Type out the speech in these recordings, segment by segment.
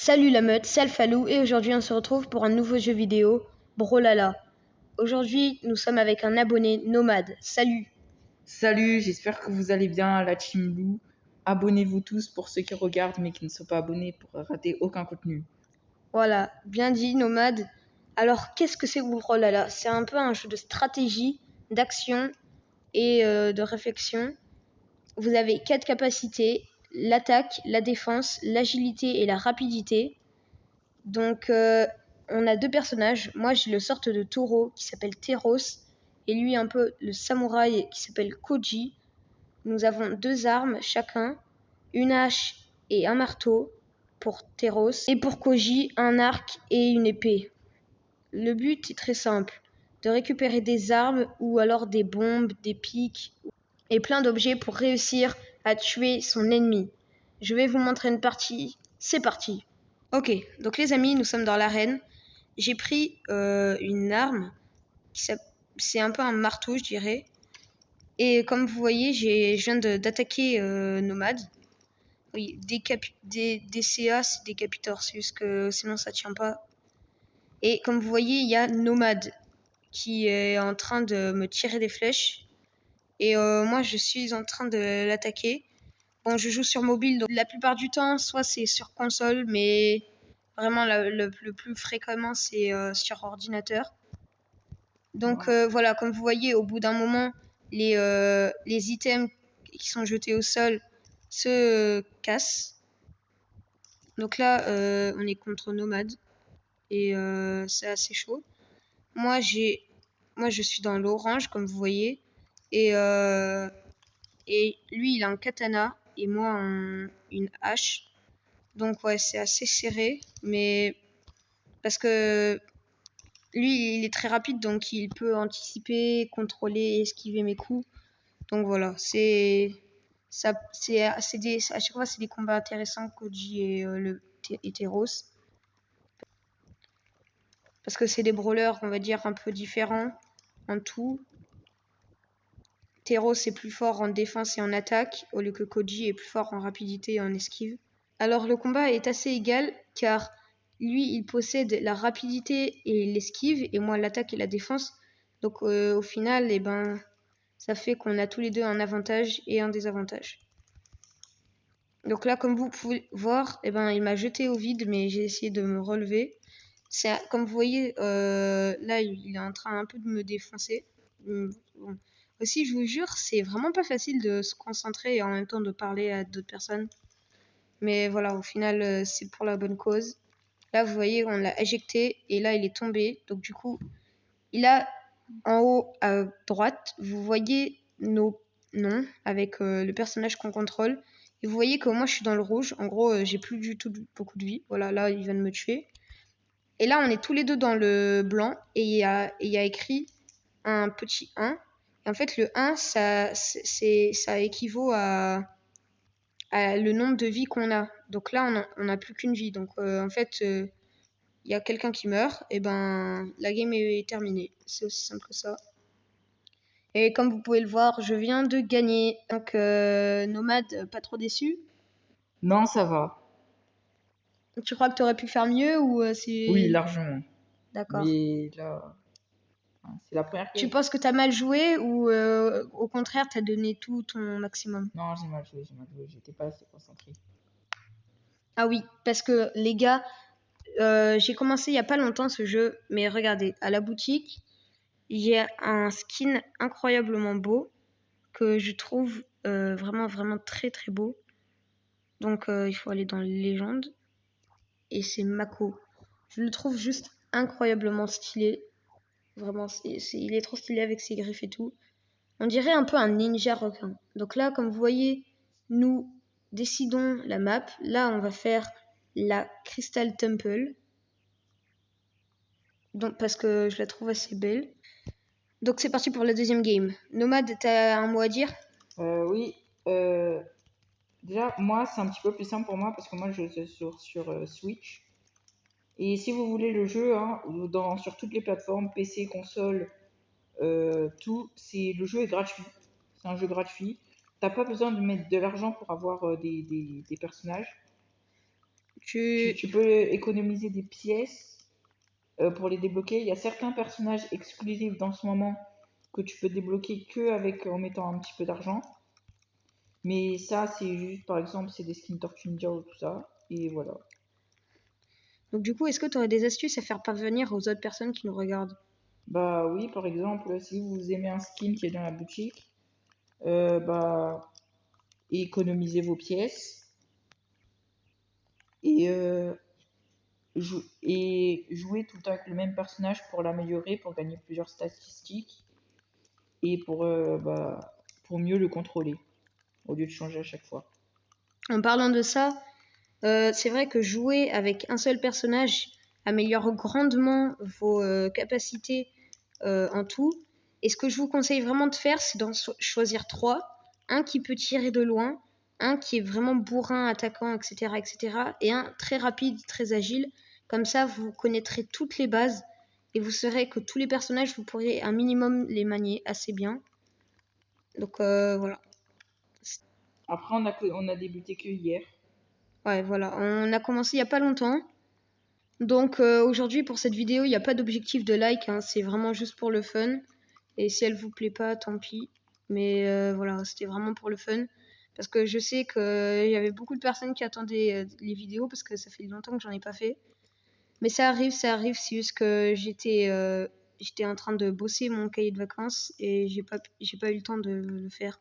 Salut la meute, c'est Alphalou et aujourd'hui on se retrouve pour un nouveau jeu vidéo, Brawlhalla. Aujourd'hui nous sommes avec un abonné nomade. Salut. Salut, j'espère que vous allez bien, la Team Lou. Abonnez-vous tous pour ceux qui regardent mais qui ne sont pas abonnés pour rater aucun contenu. Voilà, bien dit nomade. Alors qu'est-ce que c'est Brawlhalla? C'est un peu un jeu de stratégie, d'action et de réflexion. Vous avez 4 capacités, l'attaque, la défense, l'agilité et la rapidité. Donc on a 2 personnages. Moi j'ai le sorte de taureau qui s'appelle Teros et lui un peu le samouraï qui s'appelle Koji. Nous avons 2 armes chacun, une hache et un marteau pour Teros et pour Koji un arc et une épée. Le but est très simple, de récupérer des armes ou alors des bombes, des pics et plein d'objets pour réussir à tuer son ennemi. Je vais vous montrer une partie, c'est parti. Ok, donc les amis, nous sommes dans l'arène. J'ai pris une arme, c'est un peu un marteau je dirais. Et comme vous voyez, je viens d'attaquer Nomade. Oui, des CA, c'est décapiteur, c'est juste que sinon ça tient pas. Et comme vous voyez, il y a Nomade qui est en train de me tirer des flèches. Et moi, je suis en train de l'attaquer. Bon, je joue sur mobile, donc la plupart du temps, soit c'est sur console, mais vraiment le plus fréquemment, c'est sur ordinateur. Donc voilà, comme vous voyez, au bout d'un moment, les items qui sont jetés au sol se cassent. Donc là, on est contre Nomade et c'est assez chaud. Moi, je suis dans l'orange, comme vous voyez, et lui, il a un katana et moi une hache. Donc ouais, c'est assez serré, mais parce que lui, il est très rapide, donc il peut anticiper, contrôler et esquiver mes coups. Donc voilà, à chaque fois c'est des combats intéressants, Koji et Teros, parce que c'est des brawlers, on va dire un peu différents en tout. Teros est plus fort en défense et en attaque, au lieu que Koji est plus fort en rapidité et en esquive. Alors le combat est assez égal car lui il possède la rapidité et l'esquive et moi l'attaque et la défense. Donc au final, eh ben, ça fait qu'on a tous les deux un avantage et un désavantage. Donc là, comme vous pouvez voir, eh ben, il m'a jeté au vide, mais j'ai essayé de me relever. Comme vous voyez, là, il est en train un peu de me défoncer. Bon. Aussi, je vous jure, c'est vraiment pas facile de se concentrer et en même temps de parler à d'autres personnes. Mais voilà, au final, c'est pour la bonne cause. Là, vous voyez, on l'a éjecté et là, il est tombé. Donc du coup, il a en haut à droite, vous voyez nos noms avec le personnage qu'on contrôle. Et vous voyez que moi, je suis dans le rouge. En gros, j'ai plus du tout beaucoup de vie. Voilà, là, il vient de me tuer. Et là, on est tous les deux dans le blanc et il y a écrit un petit 1. Et en fait, le 1, ça équivaut à le nombre de vies qu'on a. Donc là, on n'a plus qu'une vie. Donc en fait, il y a quelqu'un qui meurt, et ben la game est terminée. C'est aussi simple que ça. Et comme vous pouvez le voir, je viens de gagner. Donc Nomade, pas trop déçu. Non, ça va. Tu crois que tu aurais pu faire mieux ou Oui, c'est... largement. D'accord. Mais là, c'est la première Tu game. penses que t'as mal joué ou au contraire t'as donné tout ton maximum? Non, j'ai mal joué, j'ai mal joué. J'étais pas assez concentré. Ah oui, parce que les gars, j'ai commencé il y a pas longtemps ce jeu, mais regardez, à la boutique, il y a un skin incroyablement beau que je trouve vraiment vraiment très très beau. Donc il faut aller dans les légendes et c'est Mako. Je le trouve juste incroyablement stylé. Vraiment, il est trop stylé avec ses griffes et tout. On dirait un peu un ninja requin. Donc là, comme vous voyez, nous décidons la map. Là, on va faire la Crystal Temple. Donc, parce que je la trouve assez belle. Donc c'est parti pour la deuxième game. Nomade, t'as un mot à dire? Oui, euh, déjà, moi, c'est un petit peu plus simple pour moi parce que moi, je joue sur Switch. Et si vous voulez le jeu, hein, sur toutes les plateformes, PC, console, tout, le jeu est gratuit. C'est un jeu gratuit. T'as pas besoin de mettre de l'argent pour avoir des personnages. Tu peux économiser des pièces pour les débloquer. Il y a certains personnages exclusifs dans ce moment que tu peux débloquer en mettant un petit peu d'argent. Mais ça, c'est juste, par exemple, c'est des skins Tortue Ninja ou tout ça. Et voilà. Donc du coup, est-ce que tu aurais des astuces à faire parvenir aux autres personnes qui nous regardent? Bah oui, par exemple, si vous aimez un skin qui est dans la boutique, bah économisez vos pièces et, et jouez tout le temps avec le même personnage pour l'améliorer, pour gagner plusieurs statistiques et pour mieux le contrôler au lieu de changer à chaque fois. En parlant de ça, c'est vrai que jouer avec un seul personnage améliore grandement vos capacités en tout. Et ce que je vous conseille vraiment de faire, c'est d'en choisir 3. Un qui peut tirer de loin, un qui est vraiment bourrin, attaquant, etc., etc., et un très rapide, très agile. Comme ça, vous connaîtrez toutes les bases et vous saurez que tous les personnages, vous pourrez un minimum les manier assez bien. Donc voilà. Après, on a débuté que hier. Ouais, voilà. On a commencé il n'y a pas longtemps. Donc aujourd'hui, pour cette vidéo, il n'y a pas d'objectif de like, hein, c'est vraiment juste pour le fun. Et si elle vous plaît pas, tant pis. Mais voilà, c'était vraiment pour le fun. Parce que je sais qu'il y avait beaucoup de personnes qui attendaient les vidéos parce que ça fait longtemps que j'en ai pas fait. Mais ça arrive, c'est juste que j'étais en train de bosser mon cahier de vacances et j'ai pas eu le temps de le faire.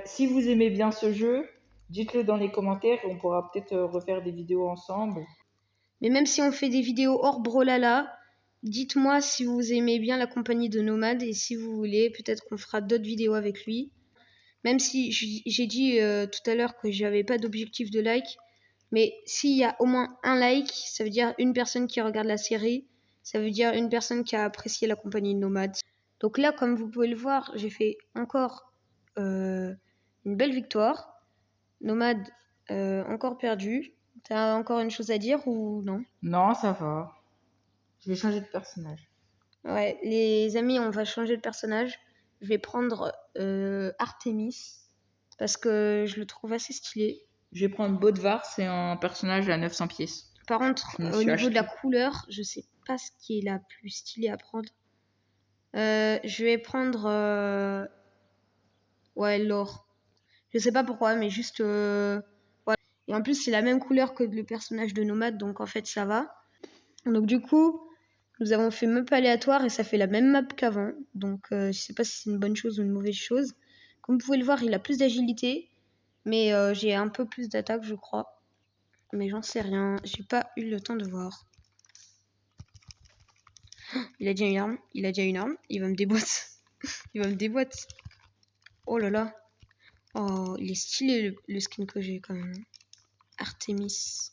Si vous aimez bien ce jeu, dites-le dans les commentaires et on pourra peut-être refaire des vidéos ensemble. Mais même si on fait des vidéos hors Brolala, dites-moi si vous aimez bien la compagnie de Nomad et si vous voulez, peut-être qu'on fera d'autres vidéos avec lui. Même si j'ai dit tout à l'heure que j'avais pas d'objectif de like, mais s'il y a au moins un like, ça veut dire une personne qui regarde la série, ça veut dire une personne qui a apprécié la compagnie de Nomad. Donc là, comme vous pouvez le voir, j'ai fait encore une belle victoire. Nomad encore perdu. T'as encore une chose à dire ou non? Non, ça va. Je vais changer de personnage. Ouais, les amis, on va changer de personnage. Je vais prendre Artemis parce que je le trouve assez stylé. Je vais prendre Bodvar, c'est un personnage à 900 pièces. Par contre, Je me au suis niveau de la acheté. couleur, je sais pas ce qui est la plus stylée à prendre. Je vais prendre ouais, l'or. Je sais pas pourquoi, mais juste voilà. Et en plus, c'est la même couleur que le personnage de Nomade, donc en fait, ça va. Donc du coup, nous avons fait map aléatoire et ça fait la même map qu'avant. Donc je sais pas si c'est une bonne chose ou une mauvaise chose. Comme vous pouvez le voir, il a plus d'agilité, mais j'ai un peu plus d'attaque, je crois. Mais j'en sais rien, j'ai pas eu le temps de voir. Il a déjà une arme, il va me déboîter. Il va me déboîter. Oh là là. Oh, il est stylé le skin que j'ai quand même. Artemis.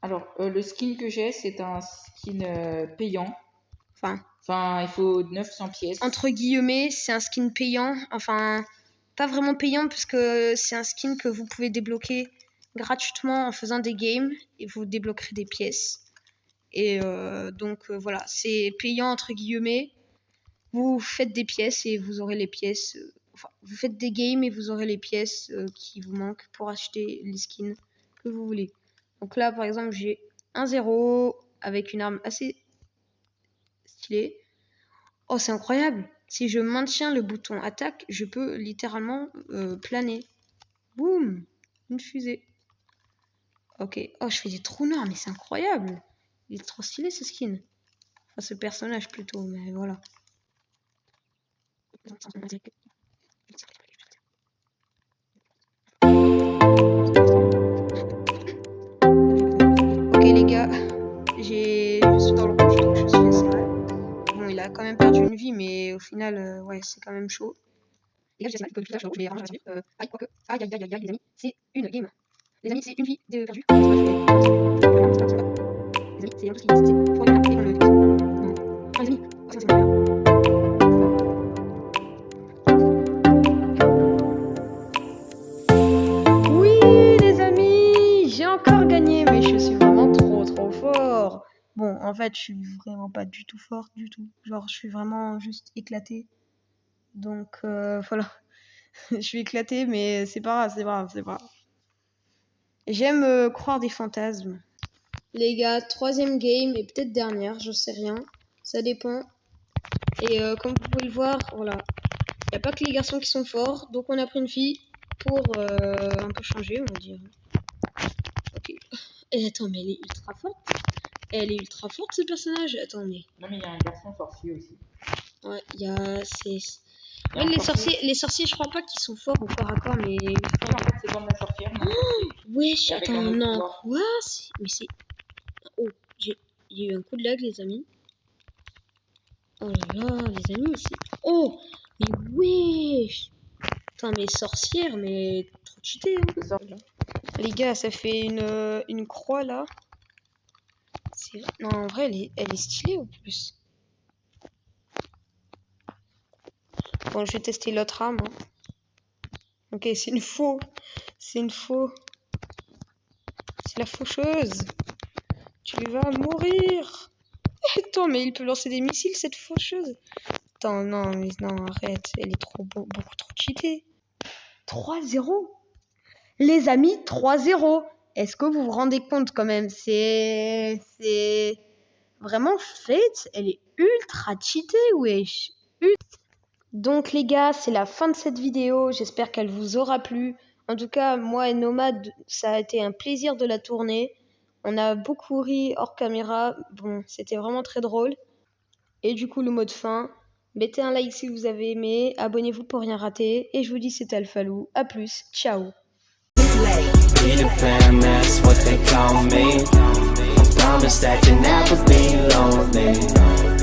Alors, le skin que j'ai, c'est un skin payant. Enfin, Enfin, il faut 900 pièces. entre guillemets, c'est un skin payant. Enfin, pas vraiment payant puisque c'est un skin que vous pouvez débloquer gratuitement en faisant des games et vous débloquerez des pièces. Et donc voilà, c'est payant entre guillemets. Vous faites des pièces et vous aurez les pièces. Enfin, vous faites des games et vous aurez les pièces qui vous manquent pour acheter les skins que vous voulez. Donc là, par exemple, j'ai un 0 avec une arme assez stylée. Oh, c'est incroyable! Si je maintiens le bouton attaque, je peux littéralement planer. Boum! Une fusée. Ok. Oh, je fais des trous noirs, mais c'est incroyable! Il est trop stylé ce skin. Enfin, ce personnage plutôt, mais voilà. Ok les gars, je suis dans le rouge donc je suis assez mal. Bon, il a quand même perdu une vie, mais au final, ouais, c'est quand même chaud. Les gars, je sais mal que tout à l'heure je suis dans le rouge, mais vraiment j'ai aïe, quoique. Aïe, aïe, aïe, aïe, aïe, les amis, c'est une game. Les amis, c'est une vie de perdue. Les amis, c'est un truc qui c'est pour les et on le débute. Non, les amis, oh, c'est un Oui, les amis, j'ai encore gagné, mais je suis vraiment trop fort. Bon, en fait, je suis vraiment pas du tout fort, du tout. Genre, je suis vraiment juste éclatée. Donc, voilà. Je suis éclatée, mais c'est pas grave, c'est pas grave, c'est pas grave. J'aime croire des fantasmes. Les gars, 3e game et peut-être dernière, je sais rien. Ça dépend. Et comme vous pouvez le voir, voilà. Il n'y a pas que les garçons qui sont forts. Donc on a pris une fille pour un peu changer, on va dire. Ok. Et attends, mais elle est ultra forte. Elle est ultra forte, ce personnage. Attends, mais... Non, mais il y a un garçon sorcier aussi. Ouais, il y a... Ouais, les sorciers, je crois pas qu'ils sont forts au corps à corps, mais... Oui, en fait, c'est comme la sorcière. Wesh, Avec attends, un autre non. pouvoir. Quoi? Mais c'est... Oh, il y a eu un coup de lag, les amis. Oh là là, les amis, c'est... Oh, mais wesh. Attends, mais sorcière, mais trop cheaté, hein. C'est ça. Les gars, ça fait une croix, là. Non, en vrai, elle est stylée, au plus. Bon, je vais tester l'autre arme. Hein. Ok, c'est une faux. C'est une faux. C'est la faucheuse. Tu vas mourir. Attends, mais il peut lancer des missiles, cette faucheuse. Attends, non, mais non, arrête. Elle est beaucoup trop cheatée. 3-0. Les amis, 3-0. Est-ce que vous vous rendez compte quand même? C'est vraiment Fate. Elle est ultra cheatée, wesh. Donc les gars, c'est la fin de cette vidéo. J'espère qu'elle vous aura plu. En tout cas, moi et Nomad, ça a été un plaisir de la tourner. On a beaucoup ri hors caméra. Bon, c'était vraiment très drôle. Et du coup, le mot de fin. Mettez un like si vous avez aimé. Abonnez-vous pour rien rater. Et je vous dis, c'était Alphalou. A plus. Ciao. Peter Pan, that's what they call me. I promise that you'll never be lonely.